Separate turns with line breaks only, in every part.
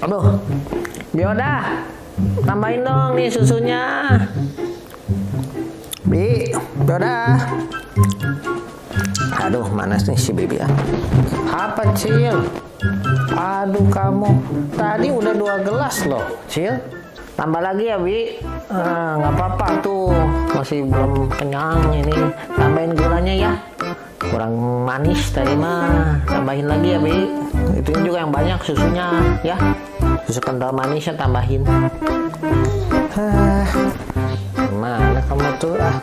Aduh, Bioda, tambahin dong nih susunya. Bioda. Aduh, mana nih si Bibi ya? Apa, Cil? Aduh, kamu tadi udah 2 gelas loh, Cil. Tambah lagi ya, Bi. Nggak apa-apa tuh, masih belum kenyang ini. Tambahin gulanya ya. Kurang manis tadi mah. Tambahin lagi ya, Bi. Itu juga yang banyak susunya ya. Susu kental manisnya tambahin. Mana kamu tuh ah?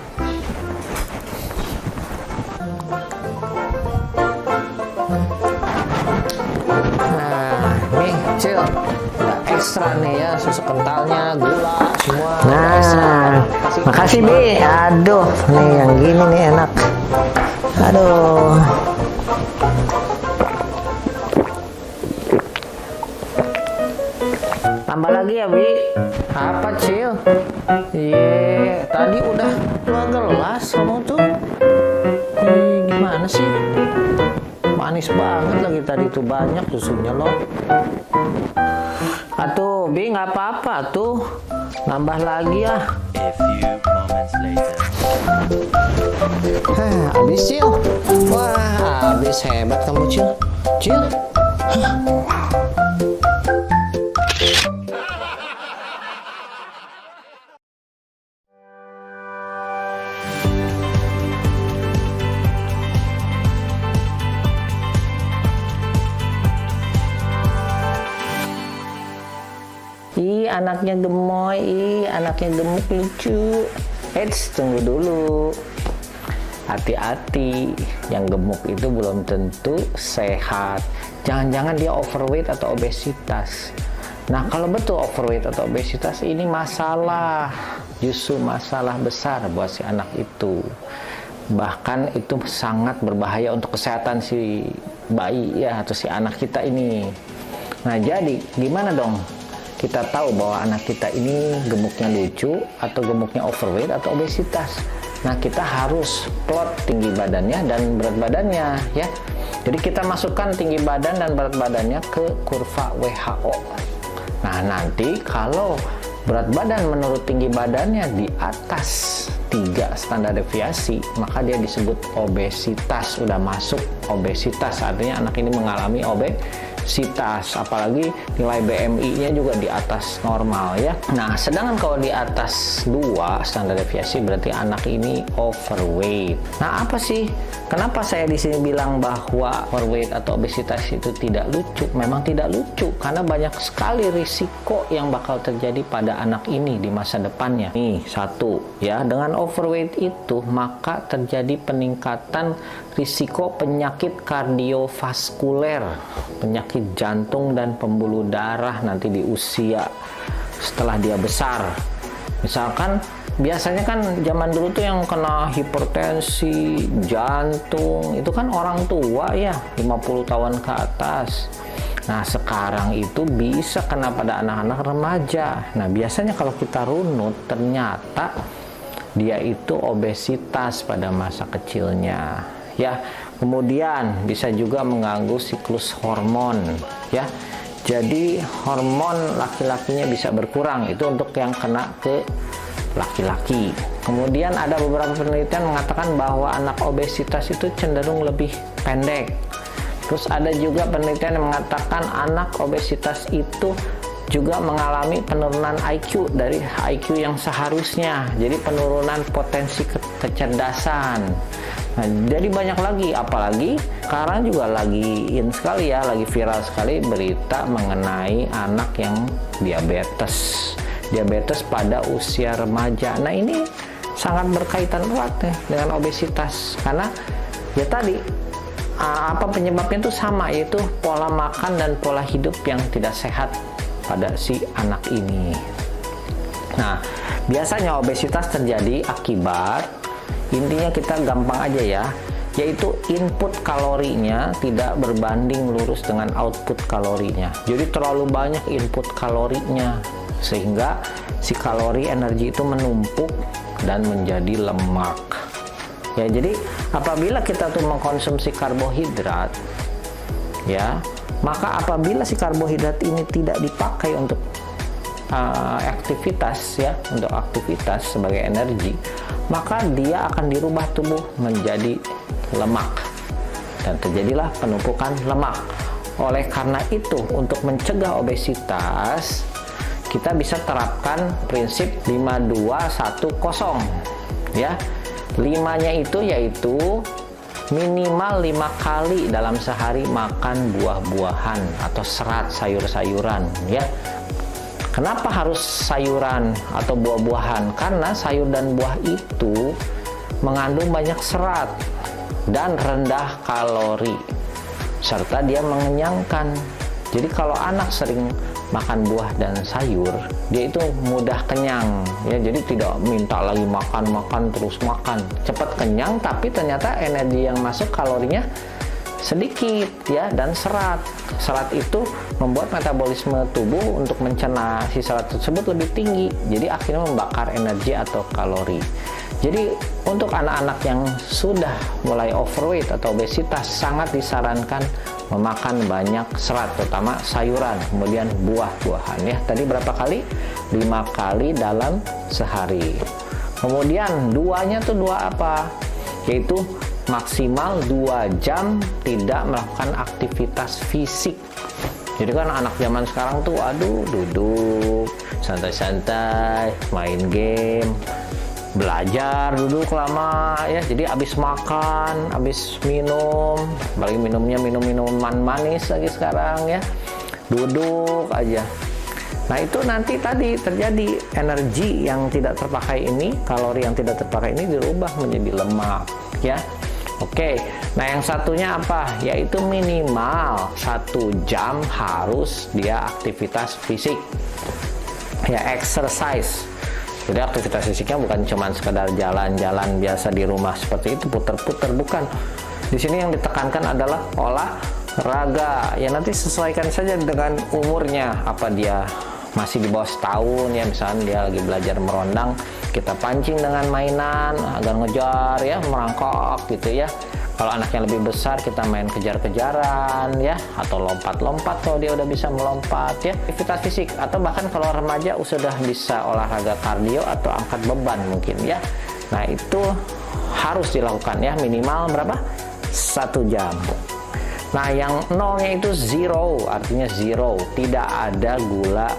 Nah, nih, Cil. Udah ekstra nih ya, susu kentalnya, gula, semua. Nah, makasih, Bi. Aduh, nih yang gini nih enak. Aduh. Tambah lagi ya, Bi. Apa, Cil? Iya, tadi udah 2 gelas kamu tuh. Gimana sih? Manis banget lagi tadi tuh, banyak susunya loh. Atuh, Bi, nggak apa-apa tuh. Nambah lagi ya.
A few moments later.
Habis, Cil. Wah, habis hebat kamu, Cil. Cil. Anaknya gemoy, anaknya gemuk lucu. Eits, tunggu dulu. Hati-hati, yang gemuk itu belum tentu sehat. Jangan-jangan dia overweight atau obesitas. Nah, kalau betul overweight atau obesitas, ini masalah. Justru masalah besar buat si anak itu. Bahkan itu sangat berbahaya untuk kesehatan si bayi ya, atau si anak kita ini. Nah, jadi gimana dong kita tahu bahwa anak kita ini gemuknya lucu atau gemuknya overweight atau obesitas? Nah, kita harus plot tinggi badannya dan berat badannya ya. Jadi kita masukkan tinggi badan dan berat badannya ke kurva WHO. Nah, nanti kalau berat badan menurut tinggi badannya di atas 3 standar deviasi, maka dia disebut obesitas. Udah masuk obesitas, artinya anak ini mengalami obesitas, apalagi nilai BMI-nya juga di atas normal ya. Nah, sedangkan kalau di atas 2 standar deviasi berarti anak ini overweight. Nah, apa sih? Kenapa saya di sini bilang bahwa overweight atau obesitas itu tidak lucu? Memang tidak lucu karena banyak sekali risiko yang bakal terjadi pada anak ini di masa depannya. Nih, satu ya, dengan overweight itu maka terjadi peningkatan risiko penyakit kardiovaskuler, penyakit jantung dan pembuluh darah nanti di usia setelah dia besar. Misalkan biasanya kan zaman dulu tuh yang kena hipertensi, jantung, itu kan orang tua ya, 50 tahun ke atas. Nah, sekarang itu bisa kena pada anak-anak remaja. Nah, biasanya kalau kita runut, ternyata dia itu obesitas pada masa kecilnya. Ya, kemudian bisa juga mengganggu siklus hormon. Ya, jadi hormon laki-lakinya bisa berkurang. Itu untuk yang kena ke laki-laki. Kemudian ada beberapa penelitian mengatakan bahwa anak obesitas itu cenderung lebih pendek. Terus ada juga penelitian yang mengatakan anak obesitas itu juga mengalami penurunan IQ dari IQ yang seharusnya. Jadi penurunan potensi kecerdasan. Nah, jadi banyak lagi, apalagi sekarang juga lagi in sekali ya, lagi viral sekali berita mengenai anak yang diabetes pada usia remaja. Nah, ini sangat berkaitan erat ya dengan obesitas karena ya tadi apa penyebabnya itu sama, yaitu pola makan dan pola hidup yang tidak sehat pada si anak ini. Nah, biasanya obesitas terjadi akibat, intinya kita gampang aja ya, yaitu input kalorinya tidak berbanding lurus dengan output kalorinya. Jadi terlalu banyak input kalorinya sehingga si kalori energi itu menumpuk dan menjadi lemak. Ya, jadi apabila kita tuh mengkonsumsi karbohidrat ya, Maka apabila si karbohidrat ini tidak dipakai untuk aktivitas ya, untuk aktivitas sebagai energi, maka dia akan dirubah tubuh menjadi lemak dan terjadilah penumpukan lemak. Oleh karena itu, untuk mencegah obesitas, kita bisa terapkan prinsip 5210 ya. 5-nya itu yaitu minimal 5 kali dalam sehari makan buah-buahan atau serat sayur-sayuran ya. Kenapa harus sayuran atau buah-buahan? Karena sayur dan buah itu mengandung banyak serat dan rendah kalori, serta dia mengenyangkan. Jadi kalau anak sering makan buah dan sayur, dia itu mudah kenyang ya. Jadi tidak minta lagi makan terus makan, cepat kenyang, tapi ternyata energi yang masuk kalorinya sedikit ya, dan serat itu membuat metabolisme tubuh untuk mencerna si serat tersebut lebih tinggi, jadi akhirnya membakar energi atau kalori. Jadi untuk anak-anak yang sudah mulai overweight atau obesitas, sangat disarankan memakan banyak serat, terutama sayuran, kemudian buah-buahan ya. Tadi berapa kali? 5 kali dalam sehari. Kemudian 2-nya tuh 2 apa? Yaitu maksimal 2 jam tidak melakukan aktivitas fisik. Jadi kan anak zaman sekarang tuh aduh duduk santai-santai, main game, belajar duduk lama ya. Jadi habis makan, habis minum, apalagi minumnya minuman manis lagi sekarang ya, duduk aja. Nah itu nanti tadi terjadi energi yang tidak terpakai ini, kalori yang tidak terpakai ini dirubah menjadi lemak ya. Oke, nah yang satunya apa? Yaitu minimal 1 jam harus dia aktivitas fisik ya, exercise. Jadi aktivitas fisiknya bukan cuma sekedar jalan-jalan biasa di rumah seperti itu, puter-puter, bukan. Di sini yang ditekankan adalah olahraga. Ya nanti sesuaikan saja dengan umurnya. Apa dia masih di bawah setahun ya, misalnya dia lagi belajar merondang, kita pancing dengan mainan agar ngejar ya, merangkak gitu ya. Kalau anaknya lebih besar, kita main kejar-kejaran ya, atau lompat-lompat kalau dia udah bisa melompat ya, aktivitas fisik. Atau bahkan kalau remaja sudah bisa olahraga kardio atau angkat beban mungkin ya. Nah itu harus dilakukan ya, minimal berapa? 1 jam. Nah yang 0-nya itu zero, artinya zero, tidak ada gula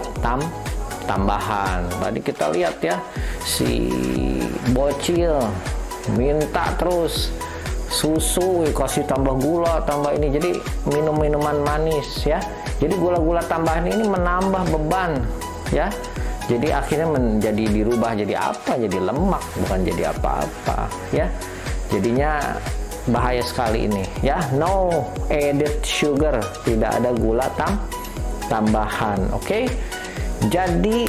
tambahan. Tadi kita lihat ya, si bocil minta terus susu, kasih tambah gula, tambah ini, jadi minum minuman manis ya. Jadi gula-gula tambahan ini menambah beban ya. Jadi akhirnya menjadi dirubah jadi apa? Jadi lemak, bukan jadi apa-apa ya. Jadinya bahaya sekali ini ya. No added sugar, tidak ada gula tambahan. Oke. Jadi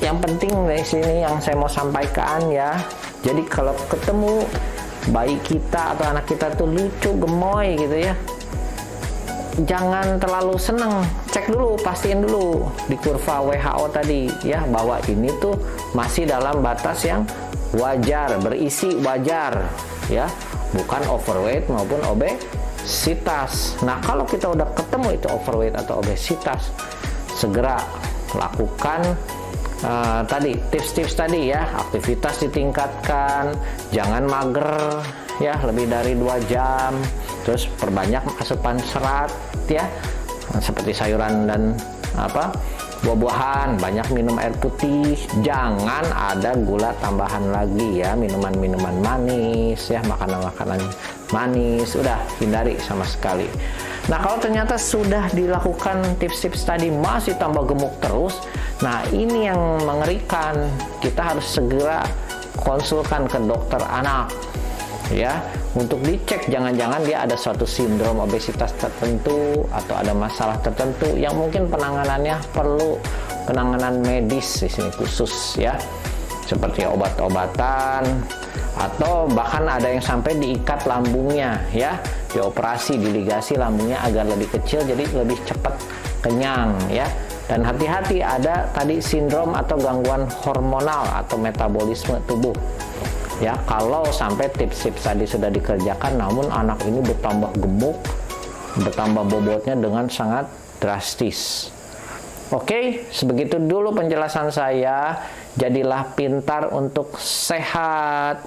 yang penting dari sini yang saya mau sampaikan ya. Jadi kalau ketemu bayi kita atau anak kita tuh lucu, gemoy gitu ya, jangan terlalu seneng, cek dulu, pastiin dulu di kurva WHO tadi ya, bahwa ini tuh masih dalam batas yang wajar, berisi wajar ya, bukan overweight maupun obesitas. Nah kalau kita udah ketemu itu overweight atau obesitas, segera lakukan tadi tips-tips tadi ya, aktivitas ditingkatkan, jangan mager ya lebih dari 2 jam, terus perbanyak asupan serat ya, seperti sayuran dan buah-buahan, banyak minum air putih, jangan ada gula tambahan lagi ya, minuman-minuman manis ya, makanan-makanan manis, udah hindari sama sekali. Nah kalau ternyata sudah dilakukan tips-tips tadi masih tambah gemuk terus, nah ini yang mengerikan, kita harus segera konsulkan ke dokter anak ya, untuk dicek jangan-jangan dia ada suatu sindrom obesitas tertentu atau ada masalah tertentu yang mungkin penanganannya perlu penanganan medis di sini khusus ya, seperti obat-obatan atau bahkan ada yang sampai diikat lambungnya ya, dioperasi, diligasi lambungnya agar lebih kecil jadi lebih cepat kenyang ya. Dan hati-hati ada tadi sindrom atau gangguan hormonal atau metabolisme tubuh ya. Kalau sampai tips-tips tadi sudah dikerjakan namun anak ini bertambah gemuk bertambah bobotnya dengan sangat drastis. Oke, sebegitu dulu penjelasan saya. Jadilah pintar untuk sehat.